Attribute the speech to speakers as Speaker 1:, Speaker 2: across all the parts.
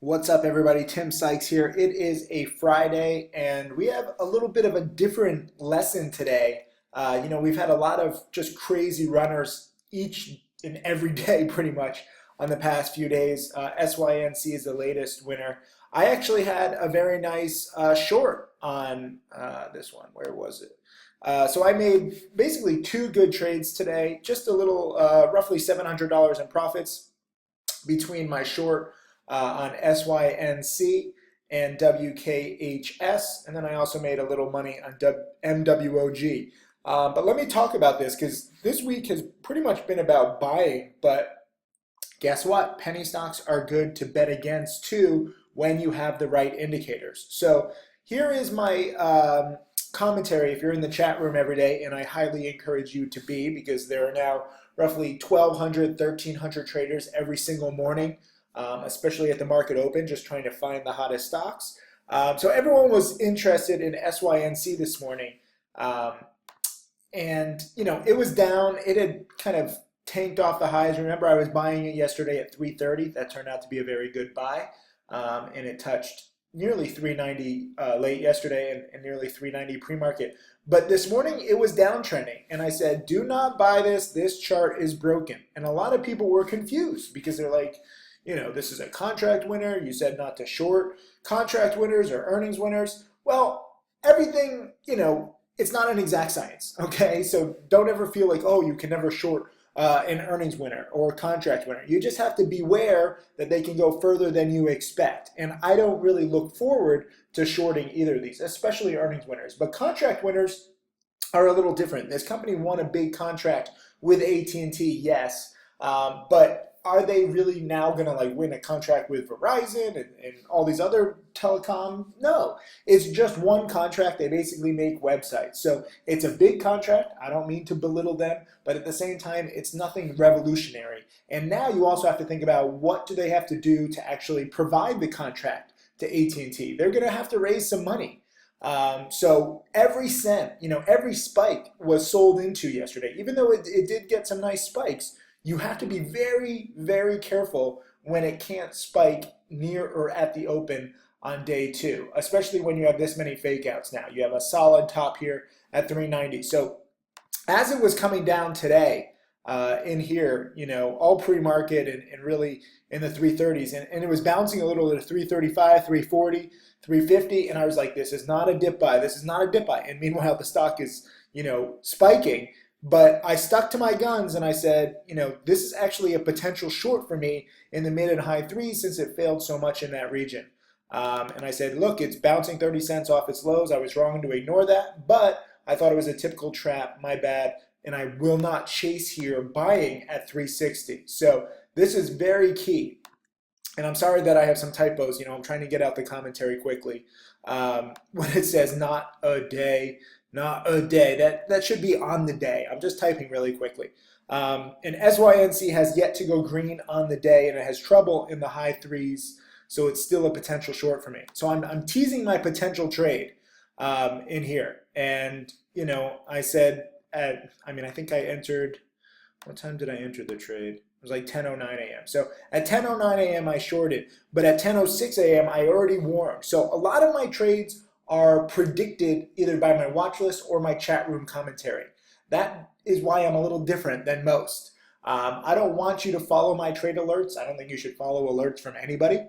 Speaker 1: What's up, everybody? Tim Sykes here. It is a Friday, and we have a little bit of a different lesson today. We've had a lot of just crazy runners each and every day, pretty much, on the past few days. SYNC is the latest winner. I actually had a very nice short on this one. Where was it? So I made basically two good trades today, just a little, roughly $700 in profits between my short on SYNC and WKHS, and then I also made a little money on MWOG. But let me talk about this because this week has pretty much been about buying, but guess what? Penny stocks are good to bet against too when you have the right indicators. So here is my commentary if you're in the chat room every day, and I highly encourage you to be, because there are now roughly 1,200, 1,300 traders every single morning, especially at the market open, just trying to find the hottest stocks. So everyone was interested in SYNC this morning. And it was down. It had kind of tanked off the highs. Remember, I was buying it yesterday at 330. That turned out to be a very good buy. And it touched nearly 390 late yesterday and nearly 390 pre-market. But this morning it was downtrending, and I said, do not buy this. This chart is broken. And a lot of people were confused because they're like, this is a contract winner. You said not to short contract winners or earnings winners. Well, everything, it's not an exact science, okay? So don't ever feel like, oh, you can never short an earnings winner or a contract winner. You just have to beware that they can go further than you expect. And I don't really look forward to shorting either of these, especially earnings winners. But contract winners are a little different. This company won a big contract with AT&T, yes, but are they really now going to win a contract with Verizon and all these other telecom? No, it's just one contract. They basically make websites. So it's a big contract. I don't mean to belittle them, but at the same time, it's nothing revolutionary. And now you also have to think about, what do they have to do to actually provide the contract to AT&T? They're going to have to raise some money. So every cent, every spike was sold into yesterday. Even though it did get some nice spikes, you have to be very, very careful when it can't spike near or at the open on day two, especially when you have this many fake outs now. You have a solid top here at 390. So as it was coming down today in here, all pre-market and really in the 330s, and it was bouncing a little to 335, 340, 350, and I was like, this is not a dip buy. This is not a dip buy. And meanwhile, the stock is, spiking. But I stuck to my guns and I said, this is actually a potential short for me in the mid and high threes, since it failed so much in that region. And I said, look, it's bouncing 30 cents off its lows. I was wrong to ignore that, but I thought it was a typical trap, my bad. And I will not chase here buying at 360. So this is very key. And I'm sorry that I have some typos. I'm trying to get out the commentary quickly. When it says not a day, not a day. That should be on the day. I'm just typing really quickly. And SYNC has yet to go green on the day, and it has trouble in the high threes, so it's still a potential short for me. So I'm teasing my potential trade in here. And, I said I think I entered, what time did I enter the trade? It was like 10:09 a.m. So at 10:09 a.m. I shorted, but at 10:06 a.m. I already warned. So a lot of my trades are predicted either by my watch list or my chat room commentary. That is why I'm a little different than most. I don't want you to follow my trade alerts. I don't think you should follow alerts from anybody.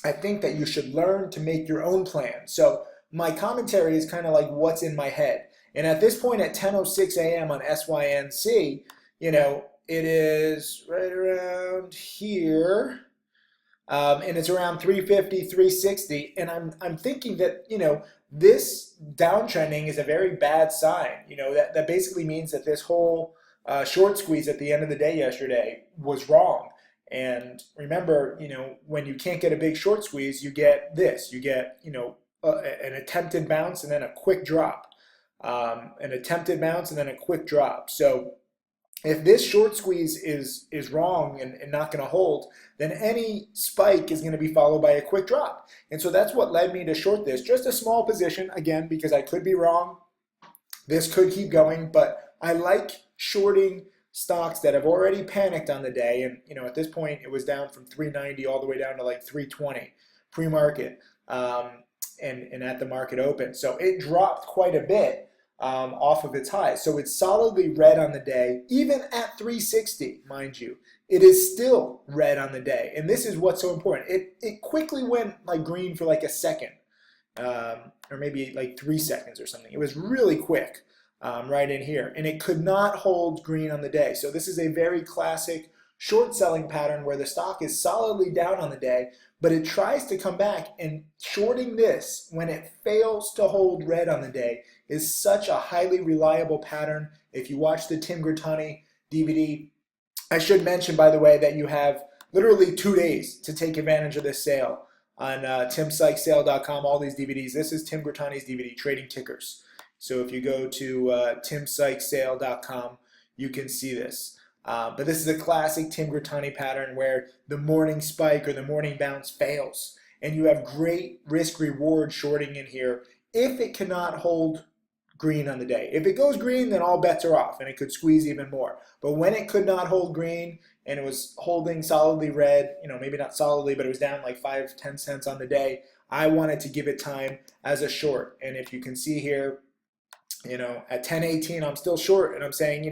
Speaker 1: I think that you should learn to make your own plan. So my commentary is kind of like what's in my head. And at this point at 10:06 a.m. on SYNC, it is right around here. And it's around 350, 360, and I'm thinking that this downtrending is a very bad sign. That basically means that this whole short squeeze at the end of the day yesterday was wrong. And remember, when you can't get a big short squeeze, you get this. You get an attempted bounce and then a quick drop. An attempted bounce and then a quick drop. So if this short squeeze is wrong and not going to hold, then any spike is going to be followed by a quick drop. And so that's what led me to short this. Just a small position, again, because I could be wrong. This could keep going, but I like shorting stocks that have already panicked on the day, and at this point it was down from 390 all the way down to like 320 pre-market, and at the market open. So it dropped quite a bit off of its highs. So it's solidly red on the day, even at 360, mind you. It is still red on the day, and this is what's so important. It quickly went like green for like a second, or maybe like 3 seconds or something. It was really quick right in here, and it could not hold green on the day. So this is a very classic short selling pattern where the stock is solidly down on the day, but it tries to come back, and shorting this when it fails to hold red on the day is such a highly reliable pattern. If you watch the Tim Grittani DVD, I should mention, by the way, that you have literally 2 days to take advantage of this sale on timsykesale.com, all these DVDs. This is Tim Grittani's DVD, Trading Tickers. So if you go to timsykesale.com, you can see this. But this is a classic Tim Grittani pattern where the morning spike or the morning bounce fails, and you have great risk reward shorting in here if it cannot hold green on the day. If it goes green, then all bets are off and it could squeeze even more. But when it could not hold green and it was holding solidly red, maybe not solidly, but it was down like 5-10 cents on the day, I wanted to give it time as a short. And if you can see here, at 10:18 I'm still short, and I'm saying,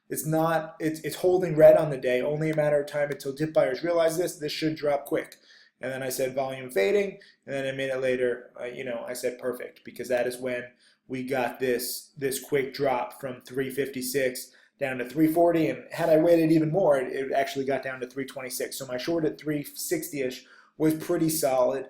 Speaker 1: it's holding red on the day, only a matter of time until dip buyers realize this should drop quick. And then I said volume fading, and then a minute later, I said perfect, because that is when we got this quick drop from 356 down to 340, and had I waited even more, it actually got down to 326. So my short at 360-ish was pretty solid.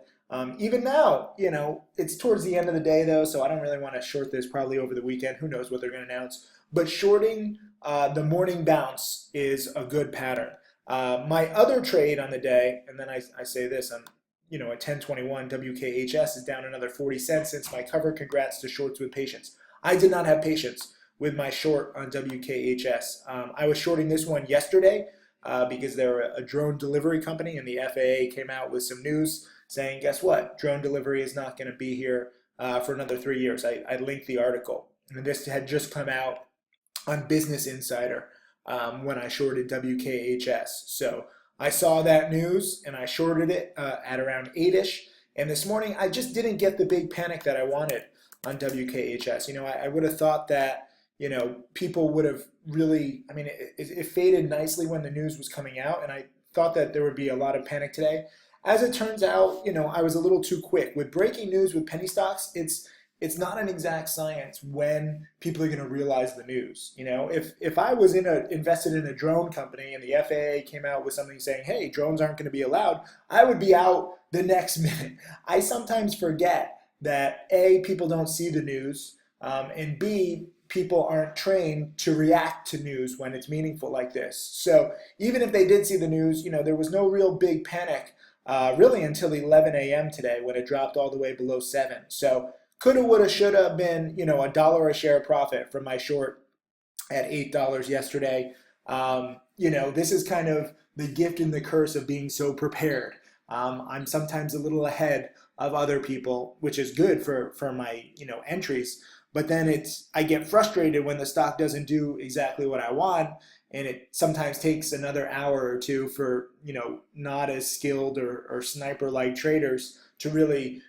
Speaker 1: Even now, it's towards the end of the day though, so I don't really want to short this probably over the weekend. Who knows what they're going to announce. But shorting the morning bounce is a good pattern. My other trade on the day, and then I say this, at 10:21, WKHS is down another 40 cents since my cover. Congrats to shorts with patience. I did not have patience with my short on WKHS. I was shorting this one yesterday because they're a drone delivery company, and the FAA came out with some news saying, guess what? Drone delivery is not going to be here for another 3 years. I linked the article, and this had just come out on Business Insider when I shorted WKHS. So I saw that news and I shorted it at around 8-ish. And this morning I just didn't get the big panic that I wanted on WKHS. I would have thought that, people would have really, it faded nicely when the news was coming out, and I thought that there would be a lot of panic today. As it turns out, I was a little too quick. With breaking news with penny stocks, it's not an exact science when people are going to realize the news. If I was invested in a drone company and the FAA came out with something saying, hey, drones aren't going to be allowed, I would be out the next minute. I sometimes forget that A, people don't see the news, and B, people aren't trained to react to news when it's meaningful like this. So even if they did see the news, there was no real big panic really until 11 a.m. today, when it dropped all the way below 7. So coulda, woulda, shoulda been, $1 a share profit from my short at $8 yesterday. This is kind of the gift and the curse of being so prepared. I'm sometimes a little ahead of other people, which is good for my, entries. But then I get frustrated when the stock doesn't do exactly what I want, and it sometimes takes another hour or two for, not as skilled or sniper-like traders to really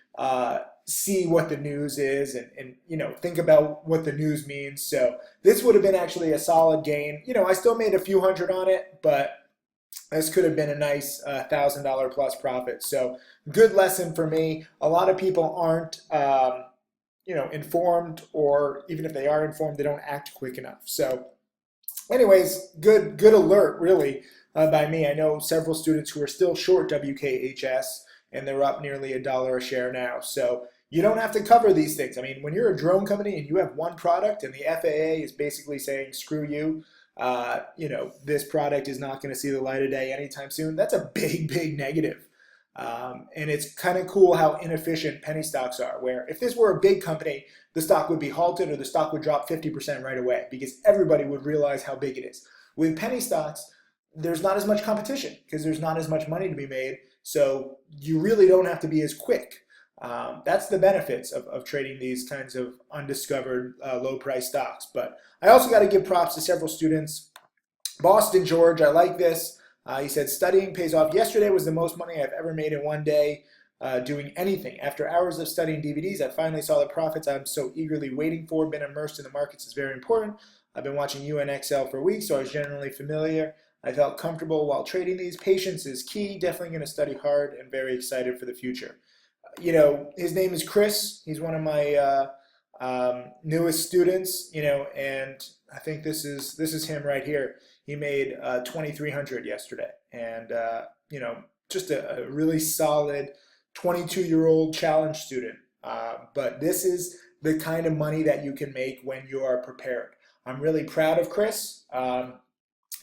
Speaker 1: see what the news is and think about what the news means. So this would have been actually a solid gain. I still made a few hundred on it, but this could have been a nice $1,000 plus profit. So good lesson for me. A lot of people aren't informed, or even if they are informed, they don't act quick enough. So anyways, good alert really by me. I know several students who are still short WKHS, and they're up nearly $1 a share now. So you don't have to cover these things. When you're a drone company and you have one product and the FAA is basically saying, screw you, this product is not going to see the light of day anytime soon, that's a big, big negative. And it's kind of cool how inefficient penny stocks are, where if this were a big company, the stock would be halted or the stock would drop 50% right away because everybody would realize how big it is. With penny stocks, there's not as much competition because there's not as much money to be made, so you really don't have to be as quick. That's the benefits of trading these kinds of undiscovered low price stocks. But I also got to give props to several students Boston George, I like this. He said, studying pays off. Yesterday was the most money I've ever made in one day doing anything. After hours of studying DVDs, I finally saw the profits I'm so eagerly waiting for. Been immersed in the markets is very important. I've been watching UNXL for weeks, so I was generally familiar. I felt comfortable while trading these. Patience is key. Definitely going to study hard and very excited for the future. His name is Chris. He's one of my newest students, and I think this is him right here. He made 2,300 yesterday, and just a really solid 22-year-old challenge student. But this is the kind of money that you can make when you are prepared. I'm really proud of Chris.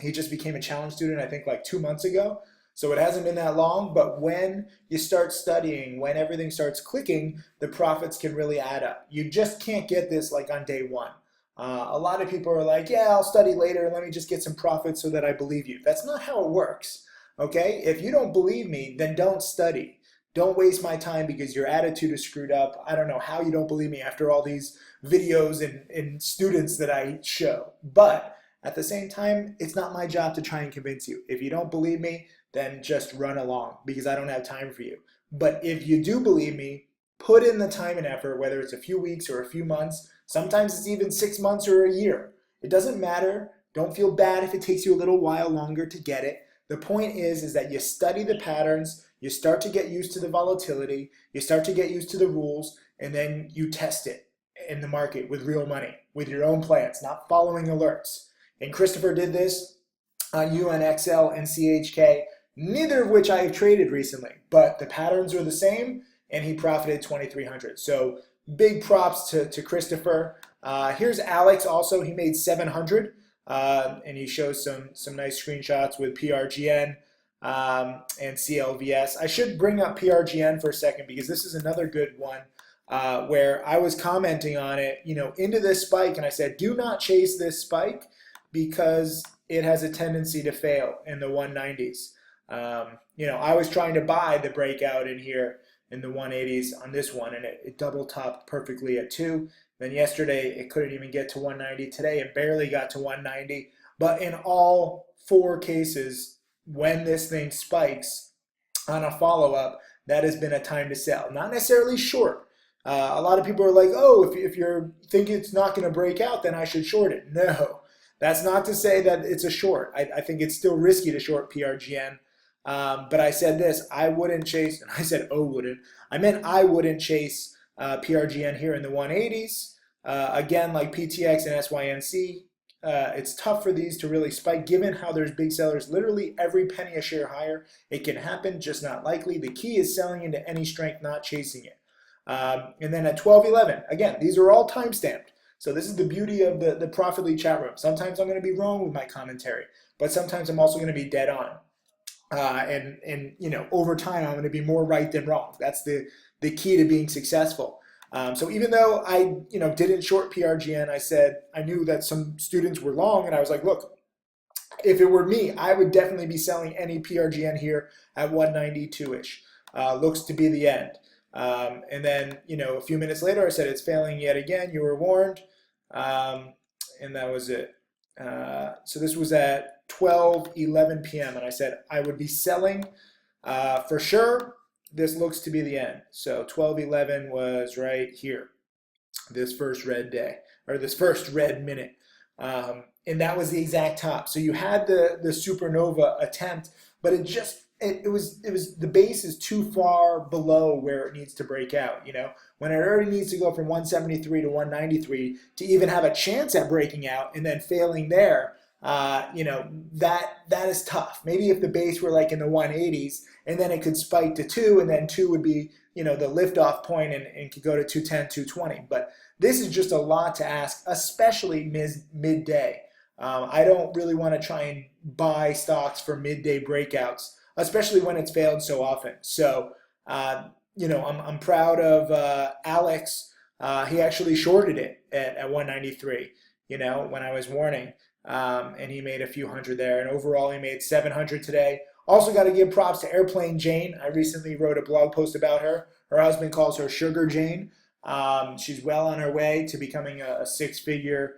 Speaker 1: He just became a challenge student, I think, like 2 months ago. So it hasn't been that long, but when you start studying, when everything starts clicking, the profits can really add up. You just can't get this like on day one. A lot of people are like, yeah, I'll study later. Let me just get some profits so that I believe you. That's not how it works, okay? If you don't believe me, then don't study. Don't waste my time because your attitude is screwed up. I don't know how you don't believe me after all these videos and students that I show. But at the same time, it's not my job to try and convince you. If you don't believe me, then just run along because I don't have time for you. But if you do believe me, put in the time and effort, whether it's a few weeks or a few months. Sometimes it's even 6 months or a year. It doesn't matter. Don't feel bad if it takes you a little while longer to get it. The point is that you study the patterns, you start to get used to the volatility, you start to get used to the rules, and then you test it in the market with real money, with your own plans, not following alerts. And Christopher did this on UNXL and CHK, neither of which I have traded recently, but the patterns are the same, and he profited 2,300. So big props to Christopher. Here's Alex also. He made 700, and he shows some nice screenshots with PRGN and CLVS. I should bring up PRGN for a second because this is another good one where I was commenting on it, into this spike, and I said, do not chase this spike because it has a tendency to fail in the 190s. I was trying to buy the breakout in here in the 180s on this one, and it double topped perfectly at 2. Then yesterday, it couldn't even get to 190. Today, it barely got to 190. But in all 4 cases, when this thing spikes on a follow-up, that has been a time to sell. Not necessarily short. A lot of people are like, oh, if you think it's not going to break out, then I should short it. No. That's not to say that it's a short. I think it's still risky to short PRGN. But I said this, I wouldn't chase, and I said, oh, wouldn't. I meant I wouldn't chase PRGN here in the 180s. Again, like PTX and SYNC, it's tough for these to really spike given how there's big sellers literally every penny a share higher. It can happen, just not likely. The key is selling into any strength, not chasing it. And then at 12.11, again, these are all time stamped. So this is the beauty of the Profit Lead chat room. Sometimes I'm going to be wrong with my commentary, but sometimes I'm also going to be dead on. And over time, I'm going to be more right than wrong. That's the key to being successful. So even though I didn't short PRGN, I said I knew that some students were long, and I was like, look, if it were me, I would definitely be selling any PRGN here at 192-ish. Looks to be the end. And then, a few minutes later, I said it's failing yet again. You were warned. And that was it. So this was at 12:11 p.m. and I said I would be selling for sure. This looks to be the end. So 12:11 was right here, this first red day, or this first red minute. And that was the exact top. So you had the supernova attempt, but it was the base is too far below where it needs to break out. When it already needs to go from 173 to 193 to even have a chance at breaking out and then failing there, that is tough. Maybe if the base were like in the 180s and then it could spike to 2, and then 2 would be the liftoff point and could go to 210, 220. But this is just a lot to ask, especially midday. I don't really want to try and buy stocks for midday breakouts, especially when it's failed so often. So, I'm proud of Alex. He actually shorted it at 193, when I was warning. And he made a few hundred there. And overall, he made 700 today. Also got to give props to Airplane Jane. I recently wrote a blog post about her. Her husband calls her Sugar Jane. She's well on her way to becoming a 6-figure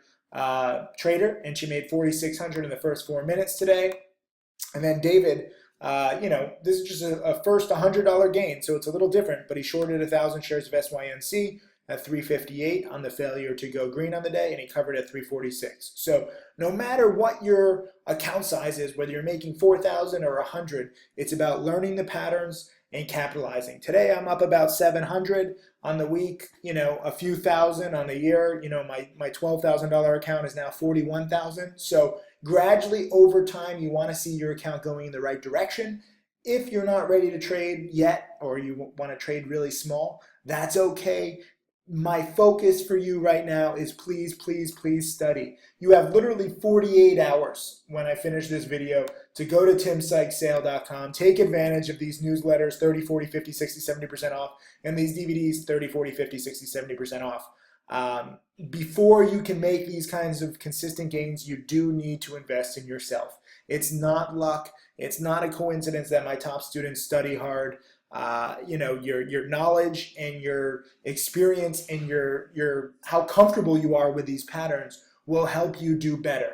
Speaker 1: trader, and she made 4,600 in the first 4 minutes today. And then David, this is just a first $100 gain, so it's a little different, but he shorted 1,000 shares of SYNC at 358 on the failure to go green on the day, and he covered at 346. So no matter what your account size is, whether you're making 4,000 or 100, it's about learning the patterns and capitalizing. Today I'm up about 700 on the week, a few thousand on the year. My $12,000 account is now 41,000. So gradually over time, you want to see your account going in the right direction. If you're not ready to trade yet, or you want to trade really small, that's okay. My focus for you right now is please, please, please study. You have literally 48 hours when I finish this video to go to timsykessale.com. Take advantage of these newsletters, 30, 40, 50, 60, 70% off, and these DVDs, 30, 40, 50, 60, 70% off. Before you can make these kinds of consistent gains, you do need to invest in yourself. It's not luck. It's not a coincidence that my top students study hard. Your knowledge and your experience and your how comfortable you are with these patterns will help you do better.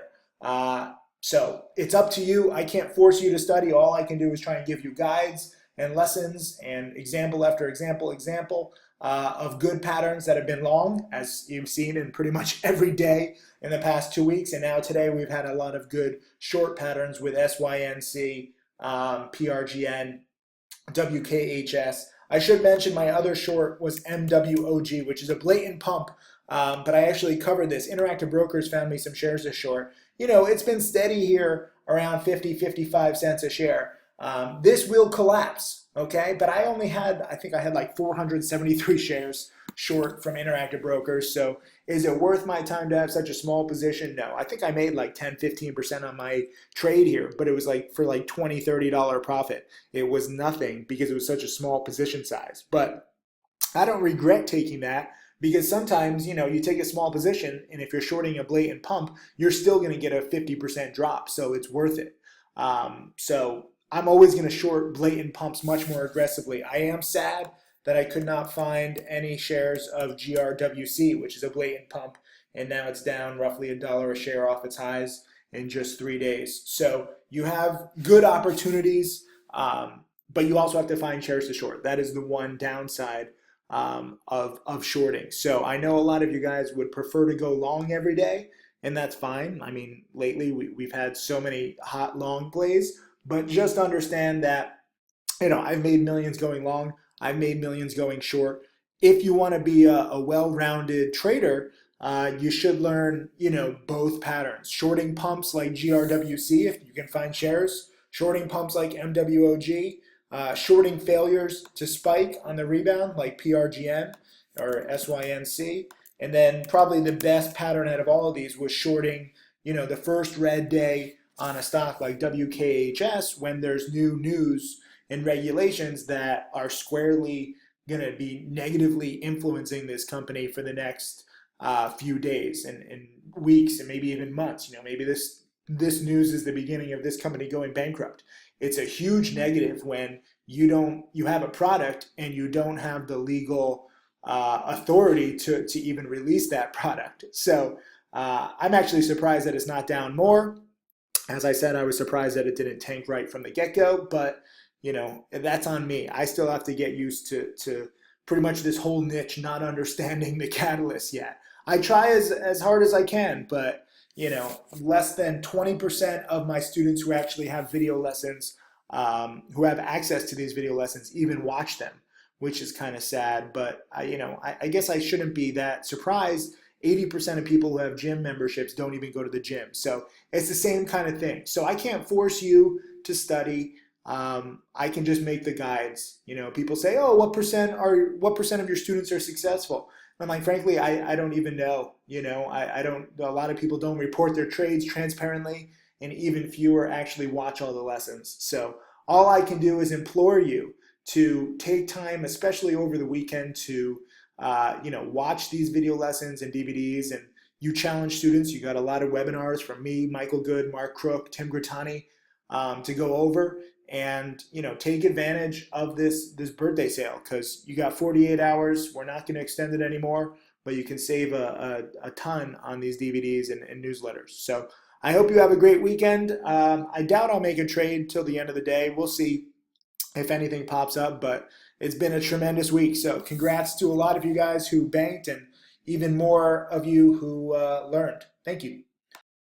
Speaker 1: So it's up to you. I can't force you to study. All I can do is try and give you guides and lessons and example after example of good patterns that have been long, as you've seen in pretty much every day in the past 2 weeks. And now today we've had a lot of good short patterns with SYNC, PRGN, WKHS. I should mention my other short was MWOG, which is a blatant pump, but I actually covered this. Interactive Brokers found me some shares to short. It's been steady here around 50, 55 cents a share. This will collapse, okay? But I think I had like 473 shares short from Interactive Brokers. So is it worth my time to have such a small position? No. I think I made like 10, 15% on my trade here, but it was like for like $20, $30 profit. It was nothing because it was such a small position size. But I don't regret taking that, because sometimes, you take a small position, and if you're shorting a blatant pump, you're still going to get a 50% drop. So it's worth it. So I'm always going to short blatant pumps much more aggressively. I am sad that I could not find any shares of GRWC, which is a blatant pump, and now it's down roughly $1 a share off its highs in just 3 days. So you have good opportunities, but you also have to find shares to short. That is the one downside of shorting. So I know a lot of you guys would prefer to go long every day, and that's fine. I mean, lately we've had so many hot long plays, but just understand that, I've made millions going long. I've made millions going short. If you want to be a well-rounded trader, you should learn, both patterns. Shorting pumps like GRWC, if you can find shares. Shorting pumps like MWOG. Shorting failures to spike on the rebound like PRGN or SYNC. And then probably the best pattern out of all of these was shorting, the first red day on a stock like WKHS when there's new news and regulations that are squarely going to be negatively influencing this company for the next few days and weeks and maybe even months. Maybe this news is the beginning of this company going bankrupt. It's a huge negative when you have a product and you don't have the legal authority to even release that product. So I'm actually surprised that it's not down more. As I said, I was surprised that it didn't tank right from the get-go, but that's on me. I still have to get used to pretty much this whole niche, not understanding the catalyst yet. I try as hard as I can, but less than 20% of my students who actually have video lessons, who have access to these video lessons, even watch them, which is kind of sad. But I guess I shouldn't be that surprised. 80% of people who have gym memberships don't even go to the gym. So it's the same kind of thing. So I can't force you to study. I can just make the guides. People say, "Oh, what percent of your students are successful?" I'm like, frankly, I don't even know. I don't. A lot of people don't report their trades transparently, and even fewer actually watch all the lessons. So all I can do is implore you to take time, especially over the weekend, to watch these video lessons and DVDs. And you challenge students. You got a lot of webinars from me, Michael Good, Mark Crook, Tim Grattani, to go over. And take advantage of this birthday sale, because you got 48 hours. We're not going to extend it anymore. but you can save a ton on these DVDs and newsletters. So I hope you have a great weekend. I doubt I'll make a trade till the end of the day. We'll see if anything pops up, but it's been a tremendous week. So congrats to a lot of you guys who banked and even more of you who learned. Thank you.